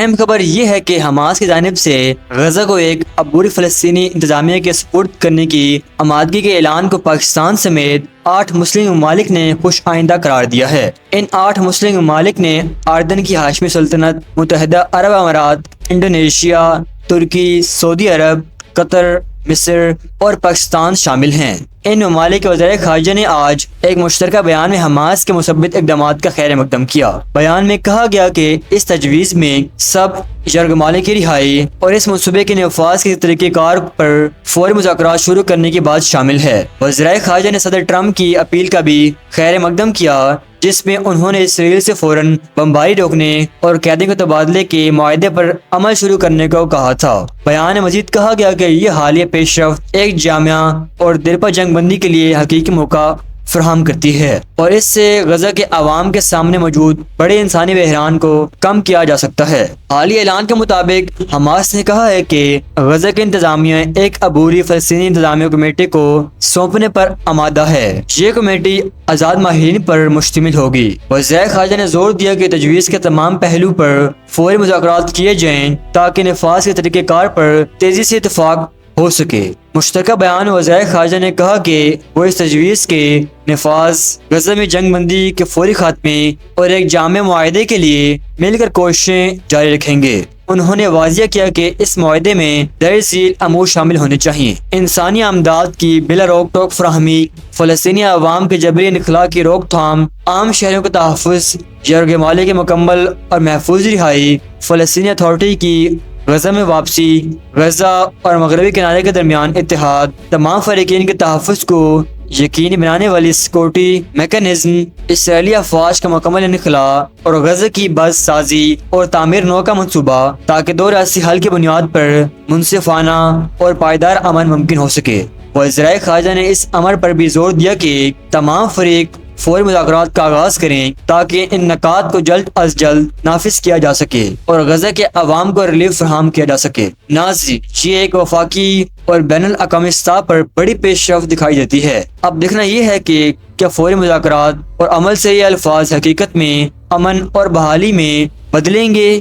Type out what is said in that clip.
اہم خبر یہ ہے کہ حماس کی جانب سے غزہ کو ایک عبوری فلسطینی انتظامیہ کے سپرد کرنے کی آمادگی کے اعلان کو پاکستان سمیت 8 مسلم ممالک نے خوش آئندہ قرار دیا ہے۔ ان 8 مسلم ممالک نے اردن کی ہاشمی سلطنت، متحدہ عرب امارات، انڈونیشیا، ترکی، سعودی عرب، قطر، مصر اور پاکستان شامل ہیں۔ ان ممالک کے وزیر خارجہ نے آج ایک مشترکہ بیان میں حماس کے مثبت اقدامات کا خیر مقدم کیا۔ بیان میں کہا گیا کہ اس تجویز میں سب یرغمالیوں کی رہائی اور اس منصوبے کے نفاذ کے طریقہ کار پر فوری مذاکرات شروع کرنے کی بات شامل ہے۔ وزیر خارجہ نے صدر ٹرمپ کی اپیل کا بھی خیر مقدم کیا، جس میں انہوں نے اسرائیل سے فوراً بمباری روکنے اور قیدیوں کے تبادلے کے معاہدے پر عمل شروع کرنے کو کہا تھا۔ بیان میں مزید کہا گیا کہ یہ حالیہ پیش رفت ایک جامع اور دیرپا جنگ بندی کے لیے حقیقی موقع فراہم کرتی ہے اور اس سے غزہ کے عوام کے سامنے موجود بڑے انسانی بحران کو کم کیا جا سکتا ہے۔ حالیہ اعلان کے مطابق حماس نے کہا ہے کہ غزہ کے انتظامیہ ایک عبوری فلسطینی انتظامیہ کمیٹی کو سونپنے پر آمادہ ہے۔ یہ کمیٹی آزاد ماہرین پر مشتمل ہوگی۔ وزیر خارجہ نے زور دیا کہ تجویز کے تمام پہلو پر فوری مذاکرات کیے جائیں تاکہ نفاذ کے طریقہ کار پر تیزی سے اتفاق ہو سکے۔ مشترکہ بیان میں وزیر خارجہ نے کہا کہ وہ اس تجویز کے نفاذ، غزہ میں جنگ بندی کے فوری خاتمے اور ایک جامع معاہدے کے لیے مل کر کوششیں جاری رکھیں گے۔ انہوں نے واضح کیا کہ اس معاہدے میں درج ذیل امور شامل ہونے چاہیے: انسانی امداد کی بلا روک ٹوک فراہمی، فلسطینی عوام کے جبری انخلاء کی روک تھام، عام شہریوں کا تحفظ، یرغمالیوں کی مکمل اور محفوظ رہائی، فلسطینی اتھارٹی کی غزہ میں واپسی، غزہ اور مغربی کنارے کے درمیان اتحاد، تمام فریقین کے تحفظ کو یقینی بنانے والی سیکورٹی میکانزم، اسرائیلی افواج کا مکمل انخلاء اور غزہ کی باز سازی اور تعمیر نو کا منصوبہ تاکہ دو ریاستی حل کی بنیاد پر منصفانہ اور پائیدار امن ممکن ہو سکے۔ وزیر خارجہ نے اس امر پر بھی زور دیا کہ تمام فریق فوری مذاکرات کا آغاز کریں تاکہ ان نکات کو جلد از جلد نافذ کیا جا سکے اور غزہ کے عوام کو ریلیف فراہم کیا جا سکے۔ ناظرین، یہ ایک وفاقی اور بین الاقوامی سطح پر بڑی پیش رفت دکھائی دیتی ہے۔ اب دیکھنا یہ ہے کہ کیا فوری مذاکرات اور عمل سے یہ الفاظ حقیقت میں امن اور بحالی میں بدلیں گے